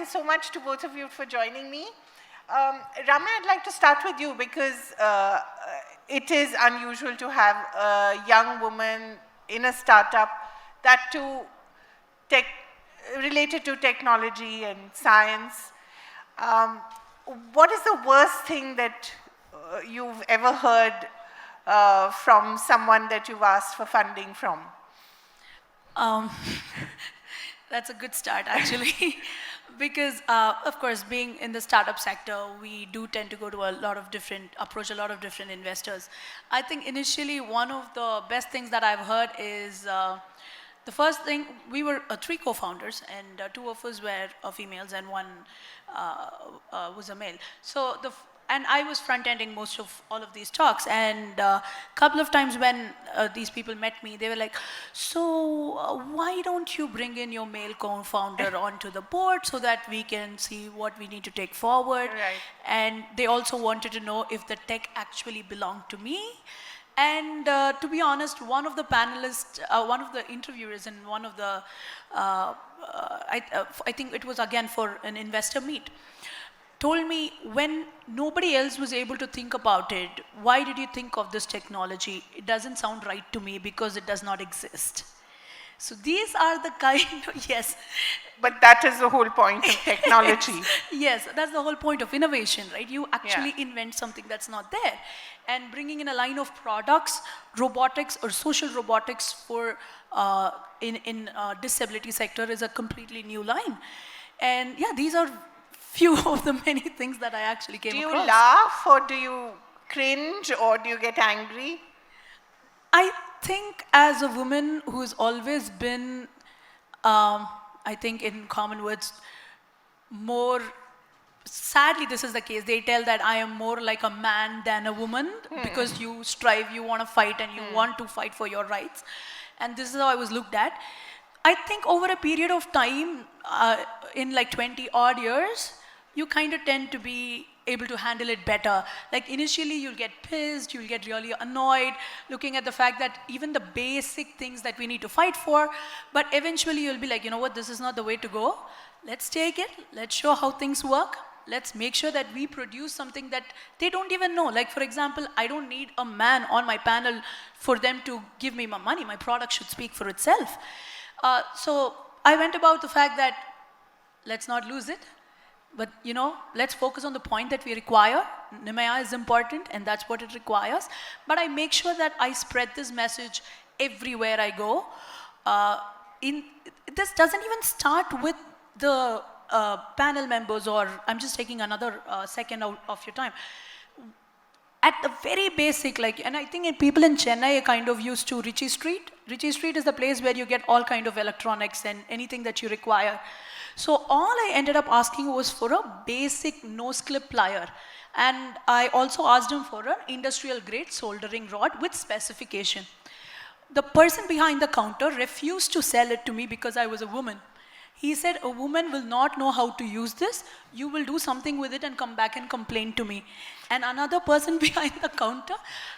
you so much to both of you for joining me. Ramya, I'd like to start with you because it is unusual to have a young woman in a startup, that too related to technology and science. What is the worst thing that you've ever heard from someone that you've asked for funding from? That's a good start, actually. Because, of course, being in the startup sector, we do tend to go to approach a lot of different investors. I think initially one of the best things that I've heard is, the first thing, we were 3 co-founders, and 2 of us were females and 1 was a male. So and I was front-ending most of all of these talks, and a couple of times when these people met me, they were like, so why don't you bring in your male co-founder onto the board so that we can see what we need to take forward? Right. And they also wanted to know if the tech actually belonged to me. And to be honest, one of the panelists, one of the interviewers in one of the, I think it was again for an investor meet, told me, when nobody else was able to think about it, why did you think of this technology? It doesn't sound right to me because it does not exist. So these are the kind of, yes. But that is the whole point of technology. Yes, that's the whole point of innovation, right? You actually invent something that's not there. And bringing in a line of products, robotics or social robotics for in disability sector is a completely new line. And yeah, these are few of the many things that I actually came across. Do you laugh, or do you cringe, or do you get angry? I think as a woman who's always been, I think in common words, more, sadly this is the case, they tell that I am more like a man than a woman because you strive, you want to fight, and you want to fight for your rights. And this is how I was looked at. I think over a period of time, in like 20 odd years, you kind of tend to be able to handle it better. Like initially you'll get pissed, you'll get really annoyed, looking at the fact that even the basic things that we need to fight for, but eventually you'll be like, you know what, this is not the way to go. Let's take it, let's show how things work. Let's make sure that we produce something that they don't even know. Like for example, I don't need a man on my panel for them to give me my money. My product should speak for itself. So I went about the fact that let's not lose it, but you know, let's focus on the point that we require. Nimaya is important, and that's what it requires. But I make sure that I spread this message everywhere I go. This doesn't even start with the panel members, or I'm just taking another second out of your time. At the very basic, like, and I think people in Chennai are kind of used to Ritchie Street. Ritchie Street is the place where you get all kind of electronics and anything that you require. So all I ended up asking was for a basic nose clip plier. And I also asked him for an industrial grade soldering rod with specification. The person behind the counter refused to sell it to me because I was a woman. He said, a woman will not know how to use this. You will do something with it and come back and complain to me. And another person behind the counter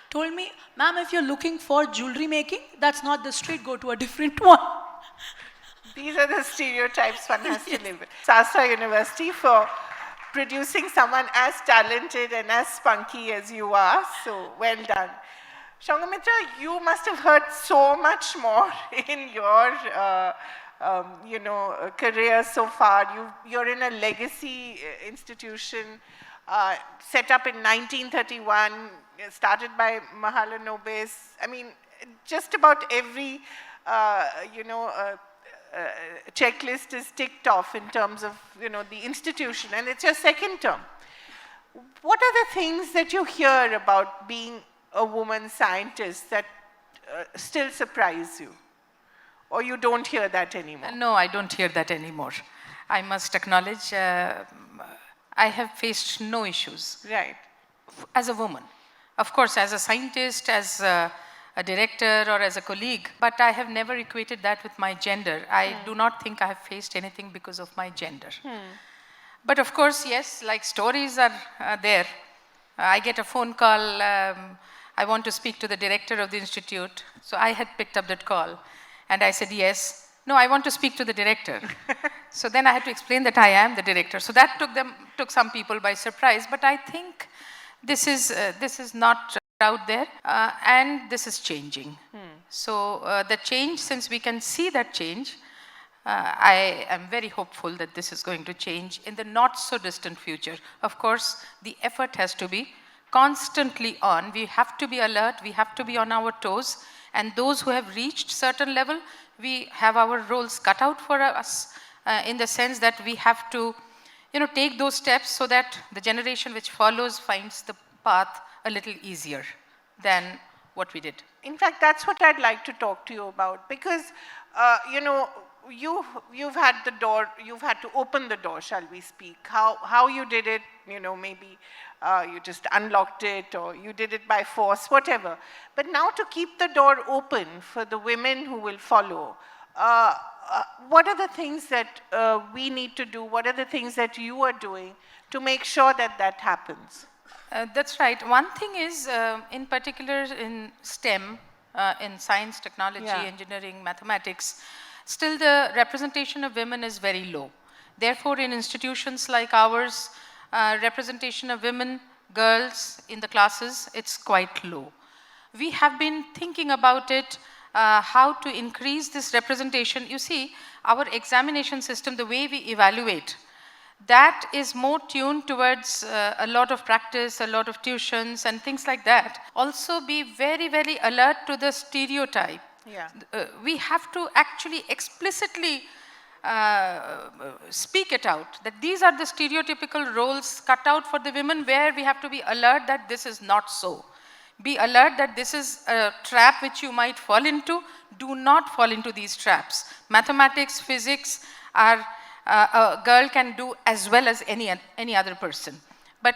told me, ma'am, if you're looking for jewelry making, that's not the street, go to a different one. These are the stereotypes one has to live with. Sastra University for producing someone as talented and as spunky as you are. So well done. Sanghamitra, you must have heard so much more in your career so far. You're in a legacy institution set up in 1931, started by Mahalanobis. I mean, just about every checklist is ticked off in terms of the institution, and it's your second term. What are the things that you hear about being a woman scientist that still surprise you? Or you don't hear that anymore? No, I don't hear that anymore. I must acknowledge I have faced no issues. Right. As a woman. Of course, as a scientist, as a director, or as a colleague, but I have never equated that with my gender. I do not think I have faced anything because of my gender. But of course, yes, like stories are there. I get a phone call, I want to speak to the director of the institute. So I had picked up that call and I said, yes. No, I want to speak to the director. So then I had to explain that I am the director. So that took some people by surprise. But I think this is not out there, and this is changing. So the change, since we can see that change, I am very hopeful that this is going to change in the not so distant future. Of course, the effort has to be constantly on. We have to be alert, we have to be on our toes, and those who have reached certain level, we have our roles cut out for us, in the sense that we have to, take those steps so that the generation which follows finds the path a little easier than what we did. In fact, that's what I'd like to talk to you about, because, you've had the door, you've had to open the door, shall we speak. How you did it, maybe you just unlocked it, or you did it by force, whatever. But now to keep the door open for the women who will follow, what are the things that we need to do? What are the things that you are doing to make sure that that happens? That's right. One thing is, in particular in STEM, in science, technology, engineering, mathematics, still the representation of women is very low. Therefore, in institutions like ours, representation of women, girls in the classes, it's quite low. We have been thinking about it, how to increase this representation. You see, our examination system, the way we evaluate, that is more tuned towards a lot of practice, a lot of tuitions and things like that. Also be very, very alert to the stereotype. Yeah. We have to actually explicitly speak it out, that these are the stereotypical roles cut out for the women, where we have to be alert that this is not so. Be alert that this is a trap which you might fall into. Do not fall into these traps. Mathematics, physics are a girl can do as well as any other person. But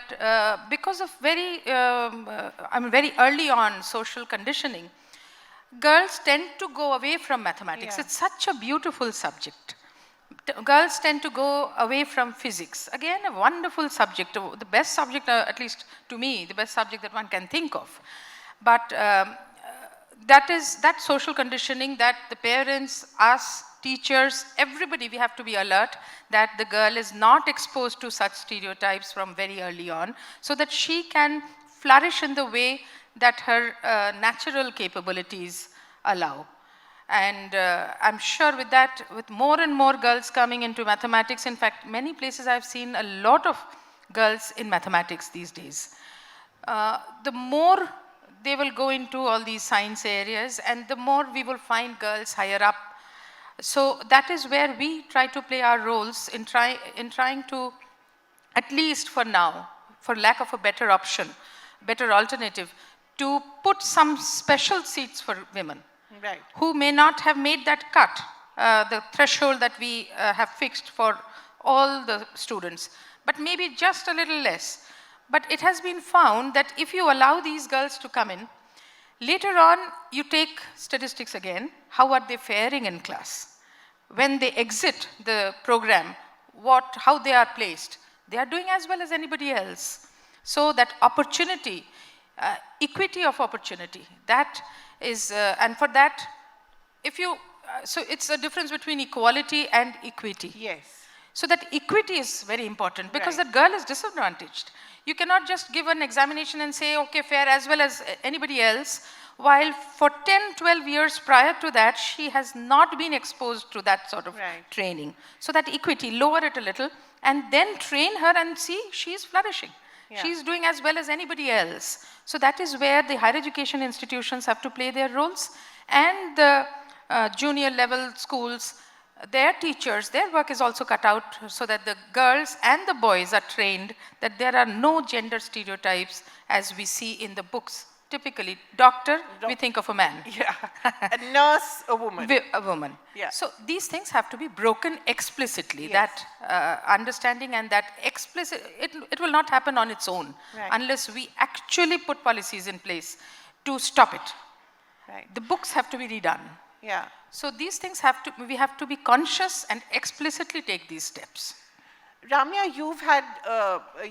because of very early on social conditioning, girls tend to go away from mathematics. It's such a beautiful subject. Girls tend to go away from physics. Again, a wonderful subject, the best subject, at least to me, the best subject that one can think of. But that social conditioning that the parents, us, teachers, everybody, we have to be alert that the girl is not exposed to such stereotypes from very early on, so that she can flourish in the way that her natural capabilities allow. And I'm sure with that, with more and more girls coming into mathematics, in fact, many places I've seen a lot of girls in mathematics these days. The more they will go into all these science areas, and the more we will find girls higher up. So that is where we try to play our roles in trying to, at least for now, for lack of a better option, better alternative, to put some special seats for women, right, who may not have made that cut, the threshold that we have fixed for all the students, but maybe just a little less. But it has been found that if you allow these girls to come in, later on you take statistics again, how are they faring in class? When they exit the program, how they are placed, they are doing as well as anybody else. So that opportunity, equity of opportunity, that is, and for that, if you, so it's a difference between equality and equity. Yes. So that equity is very important, because Right. that girl is disadvantaged. You cannot just give an examination and say, okay, fair as well as anybody else, while for 10, 12 years prior to that, she has not been exposed to that sort of Right. training. So that equity, lower it a little, and then train her and see she is flourishing. Yeah. She's doing as well as anybody else. So that is where the higher education institutions have to play their roles, and the junior level schools, their teachers, their work is also cut out, so that the girls and the boys are trained that there are no gender stereotypes as we see in the books. Typically, doctor, we think of a man. Yeah. A nurse, a woman. A woman. Yeah. So these things have to be broken explicitly. Yes. That understanding and that explicit, it will not happen on its own, Right. unless we actually put policies in place to stop it. Right. The books have to be redone. Yeah. So these things we have to be conscious and explicitly take these steps. Ramya, you've had,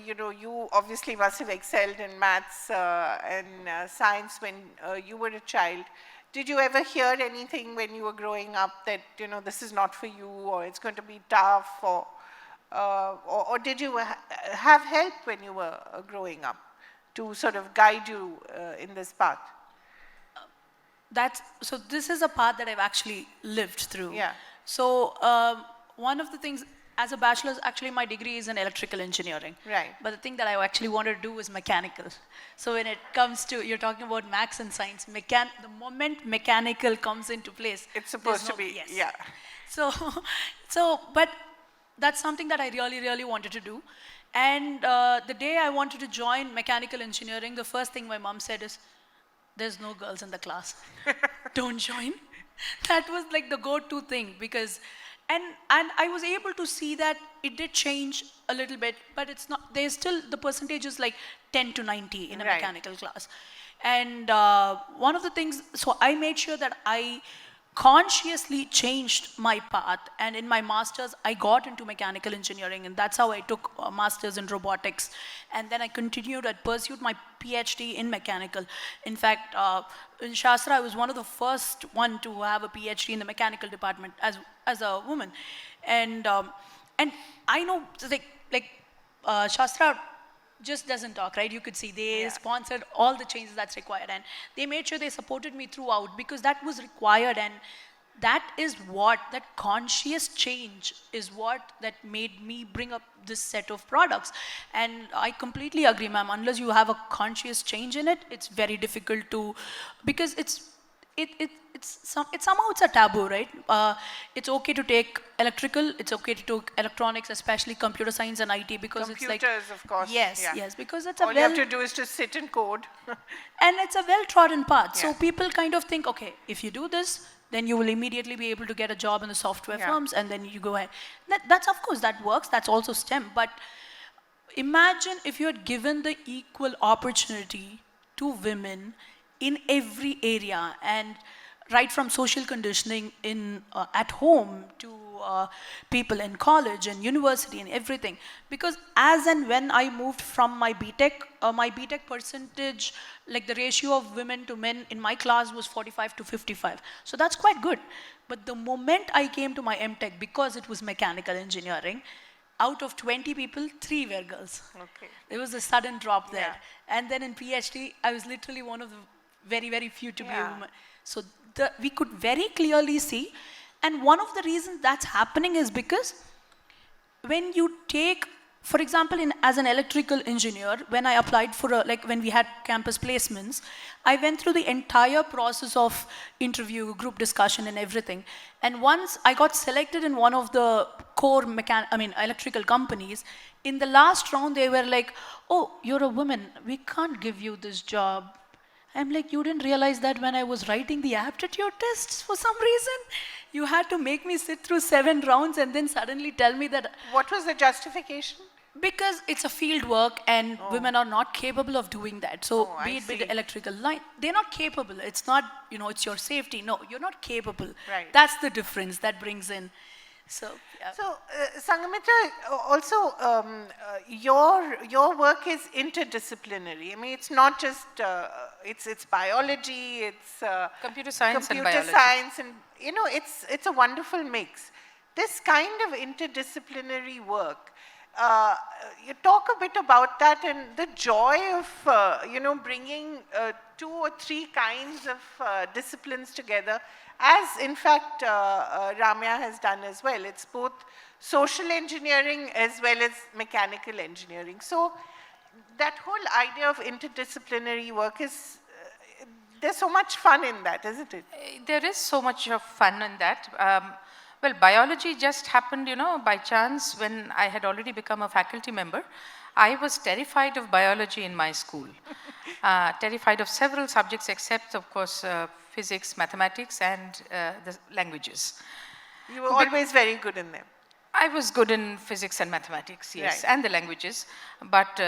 you obviously must have excelled in maths and science when you were a child. Did you ever hear anything when you were growing up that, you know, this is not for you, or it's going to be tough, or did you have help when you were growing up to sort of guide you in this path? So this is a path that I've actually lived through. Yeah. So one of the things, as a bachelor's, actually my degree is in electrical engineering. Right. But the thing that I actually wanted to do was mechanical. So when it comes to, you're talking about maths and science, the moment mechanical comes into place. It's supposed to be, yes. yeah. But that's something that I really, really wanted to do. And the day I wanted to join mechanical engineering, the first thing my mom said is, there's no girls in the class. Don't join. That was like the go-to thing, because, and I was able to see that it did change a little bit, but it's not, there's still, the percentage is like 10 to 90 in a Right. mechanical class. And one of the things, so I made sure that I consciously changed my path, and in my master's I got into mechanical engineering, and that's how I took a master's in robotics, and then I continued, I pursued my PhD in mechanical. In fact, in Shastra I was one of the first one to have a PhD in the mechanical department as a woman, and I know Shastra just doesn't talk, right? You could see they sponsored all the changes that's required, and they made sure they supported me throughout, because that was required, and that is what, that conscious change is what that made me bring up this set of products. And I completely agree, ma'am, unless you have a conscious change in it, it's very difficult to, because somehow it's a taboo, right? It's okay to take electrical, it's okay to take electronics, especially computer science and IT, because it's like... Computers, of course. Yes, yeah. yes, because it's All you have to do is to sit and code. and it's a well-trodden path. Yeah. So people kind of think, okay, if you do this, then you will immediately be able to get a job in the software firms, and then you go ahead. That's, of course, that works. That's also STEM. But imagine if you had given the equal opportunity to women in every area, and right from social conditioning in at home to people in college and university and everything. Because as and when I moved from my BTech percentage, like the ratio of women to men in my class was 45 to 55. So that's quite good. But the moment I came to my MTech, because it was mechanical engineering, out of 20 people, 3 were girls. Okay. There was a sudden drop there. Yeah. And then in PhD, I was literally one of the very, very few to be a Yeah. woman. So we could very clearly see, and one of the reasons that's happening is because when you take, for example, as an electrical engineer, when I applied for when we had campus placements, I went through the entire process of interview, group discussion and everything. And once I got selected in one of the core electrical companies, in the last round they were like, oh, you're a woman, we can't give you this job. I'm like, you didn't realize that when I was writing the aptitude tests for some reason? You had to make me sit through 7 rounds and then suddenly tell me that... What was the justification? Because it's a field work and women are not capable of doing that. So be it with the electrical line, they're not capable. It's not, it's your safety. No, you're not capable. Right. That's the difference that brings in. So, yeah. So, Sanghamitra, also your work is interdisciplinary. I mean, it's not just it's biology, it's Computer science and computer biology. science, and it's a wonderful mix. This kind of interdisciplinary work. You talk a bit about that and the joy of bringing 2 or 3 kinds of disciplines together, as in fact Ramya has done as well. It's both social engineering as well as mechanical engineering. So that whole idea of interdisciplinary work is, there's so much fun in that, isn't it? There is so much of fun in that. Well, biology just happened, by chance when I had already become a faculty member. I was terrified of biology in my school. Terrified of several subjects except, of course, physics, mathematics, and the languages. You were always very good in them. I was good in physics and mathematics, yes, Right. and the languages. But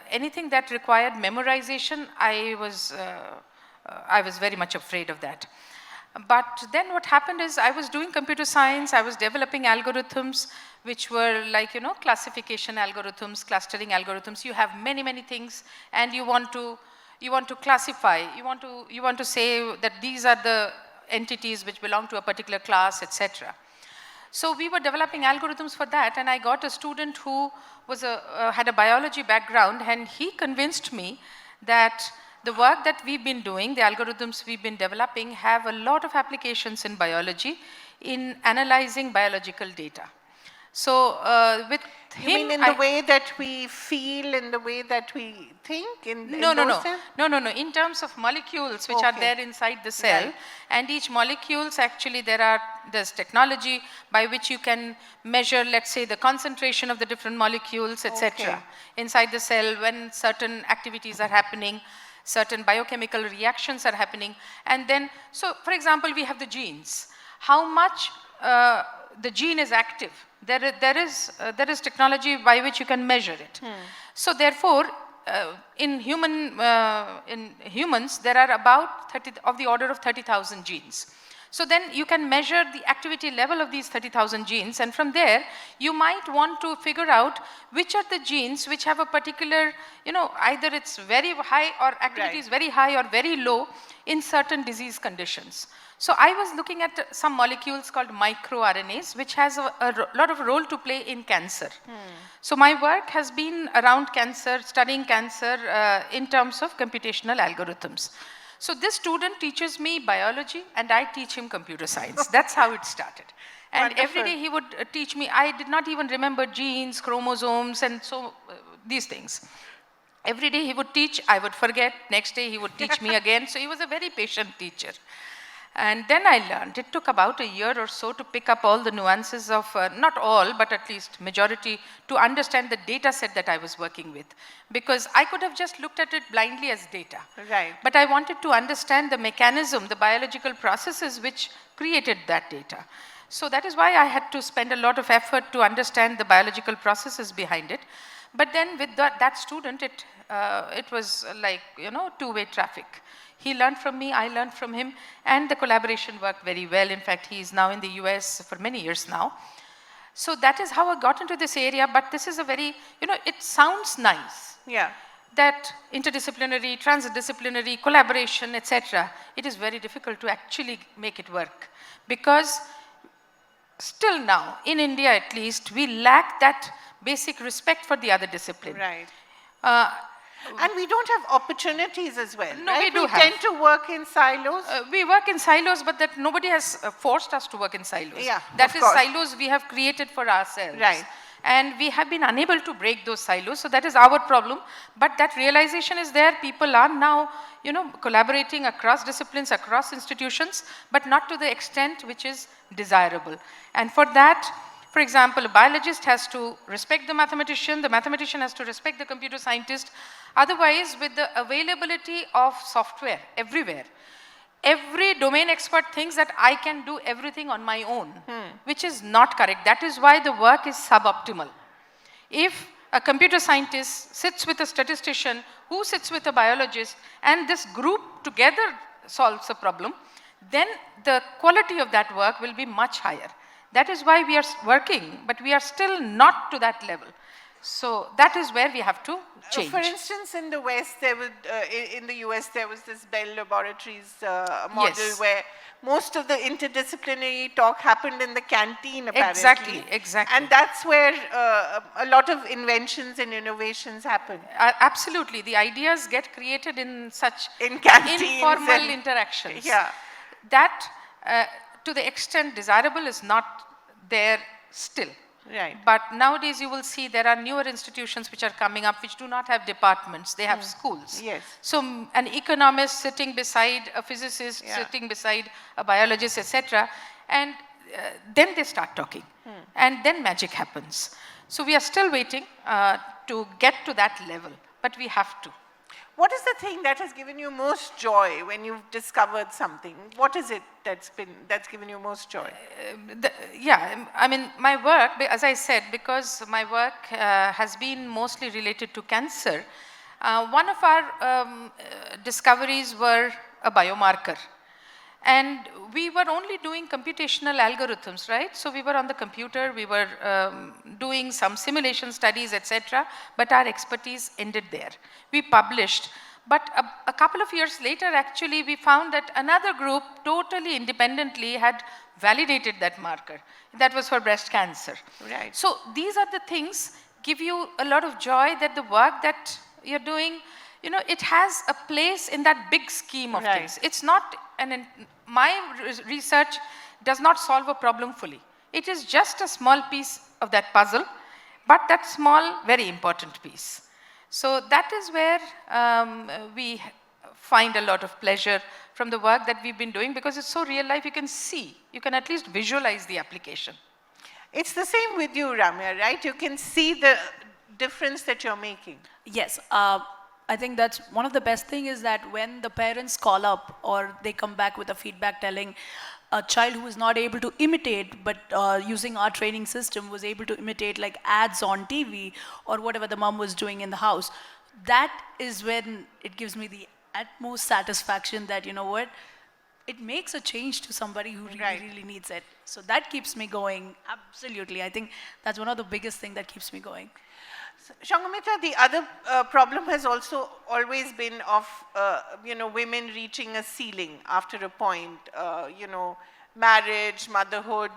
anything that required memorization, I was very much afraid of that. But then what happened is I was doing computer science, I was developing algorithms which were like, classification algorithms, clustering algorithms. You have many, many things, and you want to classify. You want to say that these are the entities which belong to a particular class, etc. So we were developing algorithms for that, and I got a student who was had a biology background, and he convinced me that the work that we've been doing, the algorithms we've been developing, have a lot of applications in biology in analyzing biological data. So with You him, mean in the way that we feel, in the way that we think? No. In terms of molecules which are there inside the cell, Right. and each molecules actually there's technology by which you can measure, let's say, the concentration of the different molecules, etc. inside the cell when certain activities are happening, certain biochemical reactions are happening, and then, so for example, we have the genes. How much the gene is active? There is technology by which you can measure it. So therefore, in humans, there are about 30 of the order of 30,000 genes. So then you can measure the activity level of these 30,000 genes, and from there you might want to figure out which are the genes which have a particular, either it's very high or activity is very high or very low in certain disease conditions. So I was looking at some molecules called microRNAs, which has a lot of role to play in cancer. So my work has been around cancer, studying cancer in terms of computational algorithms. So this student teaches me biology and I teach him computer science. That's how it started. And every day he would teach me. I did not even remember genes, chromosomes, and so these things. Every day he would teach, I would forget. Next day he would teach me again. So he was a very patient teacher. And then I learned. It took about a year or so to pick up all the nuances of, not all, but at least majority, to understand the data set that I was working with. Because I could have just looked at it blindly as data. Right. But I wanted to understand the mechanism, the biological processes which created that data. So that is why I had to spend a lot of effort to understand the biological processes behind it. But then with that student, it was like, two-way traffic. He learned from me, I learned from him, and the collaboration worked very well. In fact, he is now in the US for many years now. So that is how I got into this area, but this is a very, it sounds nice. Yeah. That interdisciplinary, transdisciplinary, collaboration, etc., it is very difficult to actually make it work. Because still now, in India at least, we lack that basic respect for the other discipline. Right. And we don't have opportunities as well. No, right? we We tend to work in silos. We work in silos, but that nobody has forced us to work in silos. Yeah, that of is course. silos we have created for ourselves. Right. And we have been unable to break those silos, so that is our problem. But that realization is there. People are now, collaborating across disciplines, across institutions, but not to the extent which is desirable. And for that, for example, a biologist has to respect the mathematician has to respect the computer scientist. Otherwise, with the availability of software everywhere, every domain expert thinks that I can do everything on my own, which is not correct. That is why the work is suboptimal. If a computer scientist sits with a statistician who sits with a biologist, and this group together solves a problem, then the quality of that work will be much higher. That is why we are working, but we are still not to that level. So that is where we have to change. For instance, in the West, in the US, there was this Bell Laboratories model where most of the interdisciplinary talk happened in the canteen, apparently. Exactly. And that's where a lot of inventions and innovations happen. Absolutely. The ideas get created in such informal interactions. Yeah. That, to the extent desirable, is not there still. Right. But nowadays you will see there are newer institutions which are coming up which do not have departments, they have schools. Yes. So an economist sitting beside a physicist, sitting beside a biologist, etc. And then they start talking. And then magic happens. So we are still waiting to get to that level, but we have to. What is the thing that has given you most joy when you've discovered something? What is it that's given you most joy? I mean, my work, as I said, because my work has been mostly related to cancer, one of our discoveries were a biomarker. And we were only doing computational algorithms, right? So we were on the computer, we were doing some simulation studies, etc. But our expertise ended there. We published. But a couple of years later, actually, we found that another group totally independently had validated that marker. That was for breast cancer. Right. So these are the things give you a lot of joy that the work that you're doing, you know, it has a place in that big scheme of Right. things. It's not, my research does not solve a problem fully. It is just a small piece of that puzzle, but that small, very important piece. So that is where we find a lot of pleasure from the work that we've been doing, because it's so real life, you can see, you can at least visualize the application. It's the same with you, Ramya, right? You can see the difference that you're making. Yes, I think that's one of the best thing is that when the parents call up or they come back with a feedback telling a child who is not able to imitate, but using our training system was able to imitate like ads on TV or whatever the mom was doing in the house, that is when it gives me the utmost satisfaction that, you know what, it makes a change to somebody who really, Right. really needs it. So that keeps me going, absolutely. I think that's one of the biggest things that keeps me going. Sanghamitra, the other problem has also always been of, you know, women reaching a ceiling after a point, you know, marriage, motherhood.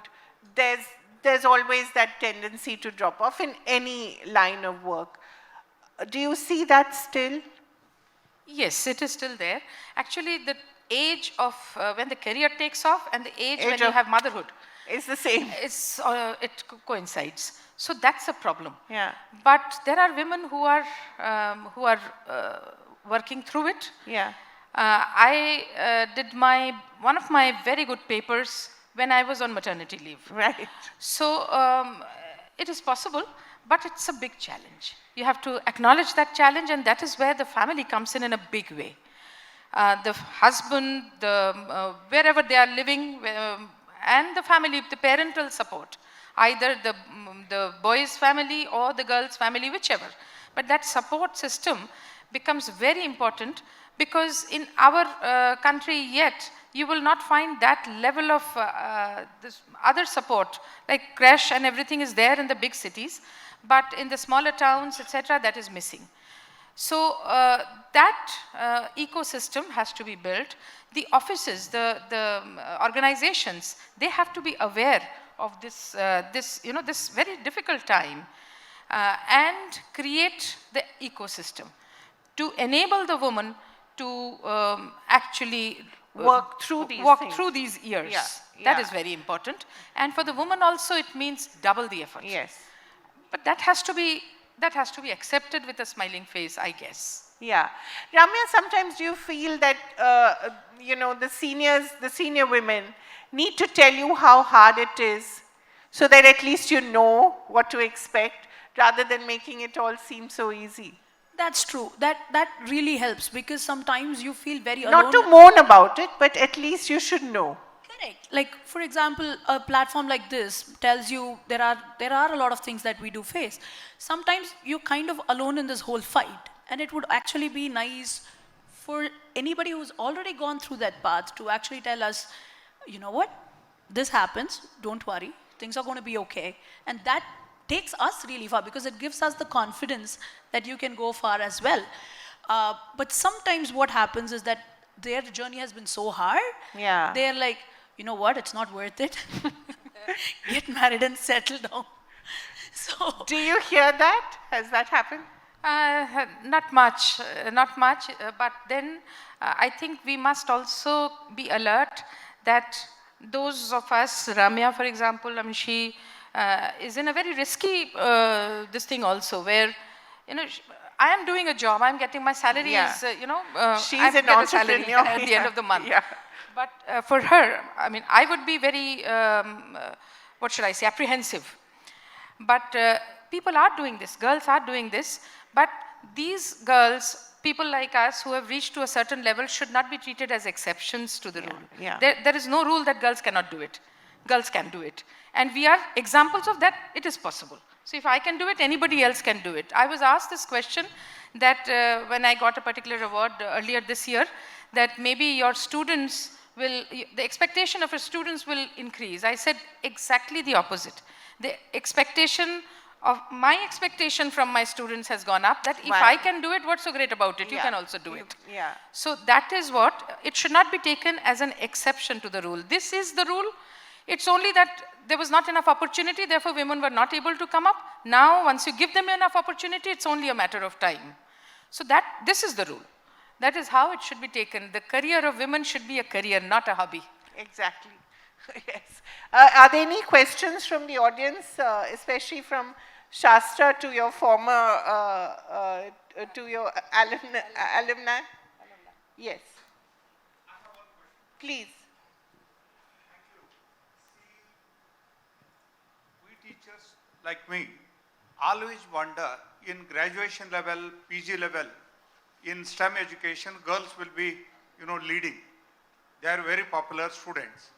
There's always that tendency to drop off in any line of work. Do you see that still? Yes, it is still there. Actually, the age of when the career takes off and the age when you of- have motherhood, It's the same. it coincides. So that's a problem. Yeah. But there are women who are working through it. Yeah. I did one of my very good papers when I was on maternity leave. Right. So it is possible, but it's a big challenge. You have to acknowledge that challenge, and that is where the family comes in a big way. The husband, wherever they are living, and the family, the parental support, either the boy's family or the girl's family, whichever. But that support system becomes very important, because in our country yet, you will not find that level of this other support, like creche and everything is there in the big cities, but in the smaller towns, etc., that is missing. So that ecosystem has to be built. The offices, the organizations, they have to be aware of this, this very difficult time and create the ecosystem to enable the woman to actually Work through these things. through these years. Yeah, That yeah. is very important. And for the woman also, it means double the effort. Yes. But that has to be accepted with a smiling face, I guess. Yeah. Ramya, sometimes do you feel that, you know, the senior women need to tell you how hard it is so that at least you know what to expect rather than making it all seem so easy? That's true. That really helps, because sometimes you feel very alone. Not to moan about it, but at least you should know. Correct. Like, for example, a platform like this tells you there are a lot of things that we do face. Sometimes you're kind of alone in this whole fight, and it would actually be nice for anybody who's already gone through that path to actually tell us, you know what, this happens, don't worry, things are going to be okay. And that takes us really far, because it gives us the confidence that you can go far as well. But sometimes what happens is that their journey has been so hard, Yeah. they're like, you know what, it's not worth it. Get married and settle down. So, Do you hear that? Has that happened? Not much, but then I think we must also be alert that those of us, Ramya for example, I mean, she is in a very risky this thing also, where, you know, I am doing a job, I'm getting my salary Yeah. is, She's I an get a salary entrepreneur. at the end of the month. Yeah. But for her, I mean, I would be very, what should I say, apprehensive. But people are doing this, girls are doing this, but these girls, people like us who have reached to a certain level, should not be treated as exceptions to the rule. yeah. There is no rule that girls cannot do it. Girls can do it. And we are examples of that, it is possible. So if I can do it, anybody else can do it. I was asked this question that when I got a particular award earlier this year, that maybe your students the expectation of our students will increase. I said exactly the opposite. The expectation of my expectation from my students has gone up, that if I can do it, what's so great about it? You can also do it. Yeah. So that is what, it should not be taken as an exception to the rule. This is the rule. It's only that there was not enough opportunity, therefore women were not able to come up. Now, once you give them enough opportunity, it's only a matter of time. So this is the rule. That is how it should be taken. The career of women should be a career, not a hobby. Exactly. Yes. Are there any questions from the audience, especially from Shastra to your former, to your alumni? Yes. Please. We teachers like me always wonder, in graduation level, PG level, in STEM education, girls will be, leading. They are very popular students.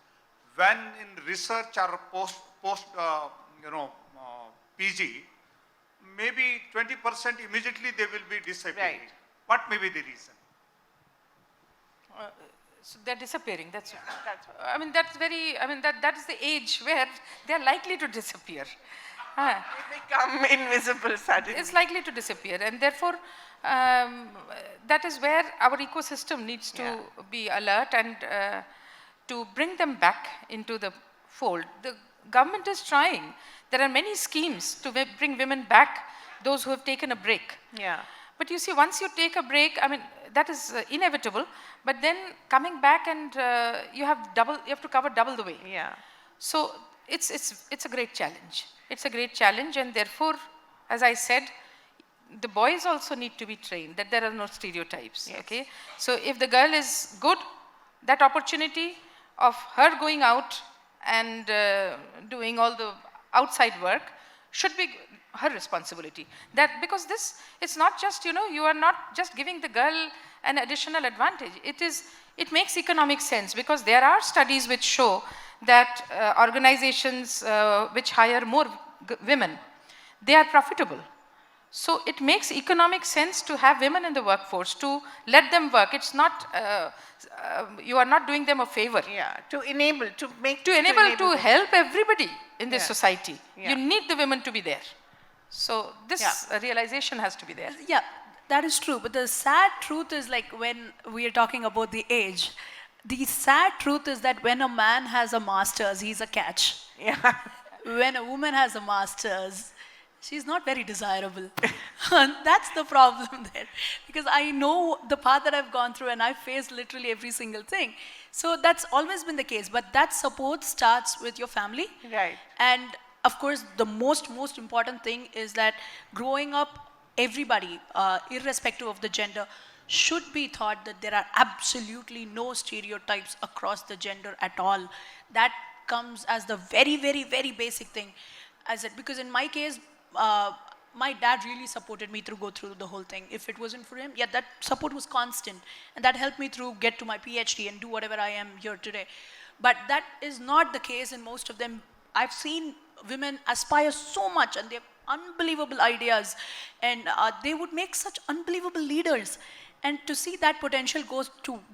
When in research or post PG, maybe 20% immediately they will be disappearing. Right. What may be the reason? So they're disappearing, that's That's what. I mean, that's very, that is the age where they're likely to disappear. They become invisible suddenly. It's likely to disappear, and therefore, that is where our ecosystem needs to be alert and to bring them back into the fold. The government is trying. There are many schemes to bring women back, those who have taken a break. Yeah. But you see, once you take a break, that is inevitable, but then coming back and you have to cover double the way. Yeah. So it's a great challenge. It's a great challenge, and therefore, as I said, the boys also need to be trained that there are no stereotypes. Yes. Okay. So if the girl is good, that opportunity of her going out and doing all the outside work should be her responsibility. Because it's not just, you are not just giving the girl an additional advantage. It makes economic sense, because there are studies which show that organizations which hire more women, they are profitable. So it makes economic sense to have women in the workforce, to let them work. It's not, you are not doing them a favor. Yeah, to enable, to to help everybody in this society. Yeah. You need the women to be there. So this realization has to be there. Yeah, that is true. But the sad truth is, like, when we are talking about the age, the sad truth is that when a man has a master's, he's a catch. Yeah. When a woman has a master's, she's not very desirable. That's the problem there. Because I know the path that I've gone through, and I've faced literally every single thing. So that's always been the case. But that support starts with your family. Right. And of course, the most important thing is that growing up, everybody, irrespective of the gender, should be taught that there are absolutely no stereotypes across the gender at all. That comes as the very, very, very basic thing. Because in my case, my dad really supported me go through the whole thing. If it wasn't for him, that support was constant. And that helped me get to my PhD and do whatever I am here today. But that is not the case in most of them. I've seen women aspire so much, and they have unbelievable ideas, and they would make such unbelievable leaders. And to see that potential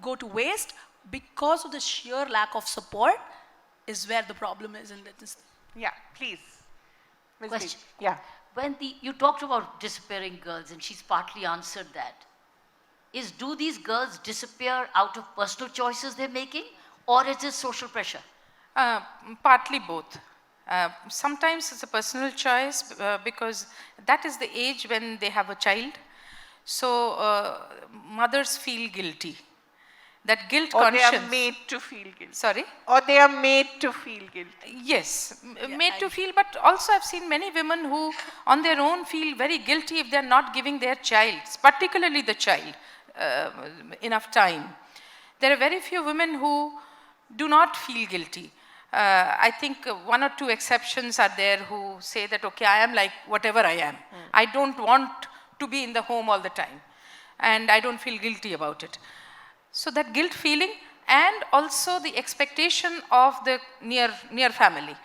go to waste because of the sheer lack of support is where the problem is in this. Yeah, please. Ms. Question. Lee. Yeah. When you talked about disappearing girls, and she's partly answered that. Do these girls disappear out of personal choices they're making, or is it social pressure? Partly both. Sometimes it's a personal choice because that is the age when they have a child. So mothers feel guilty. That guilt conscience. Or they are made to feel guilty. Sorry? Or they are made to feel guilty. Yes, made to feel, but also I've seen many women who on their own feel very guilty if they're not giving their child, particularly the child, enough time. There are very few women who do not feel guilty. I think one or two exceptions are there who say that, okay, I am like whatever I am. I don't want to be in the home all the time, and I don't feel guilty about it. So that guilt feeling, and also the expectation of the near family,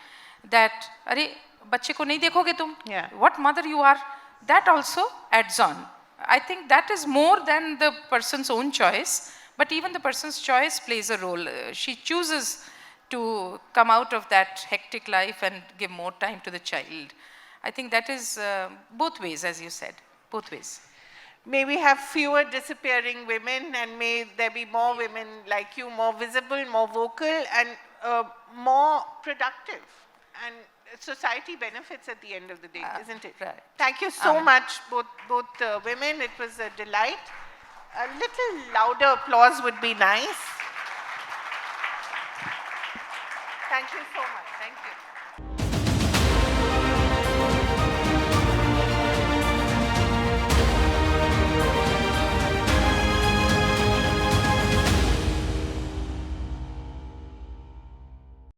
that, "Arey, bachche ko nahi dekhoge tum? Yeah. What mother you are?" That also adds on. I think that is more than the person's own choice, But even the person's choice plays a role. She chooses to come out of that hectic life and give more time to the child. I think that is both ways, as you said, both ways. May we have fewer disappearing women, and may there be more women like you, more visible, more vocal, and more productive. And society benefits at the end of the day, isn't it? Right. Thank you so much, both women. It was a delight. A little louder applause would be nice. Thank you so much. Thank you.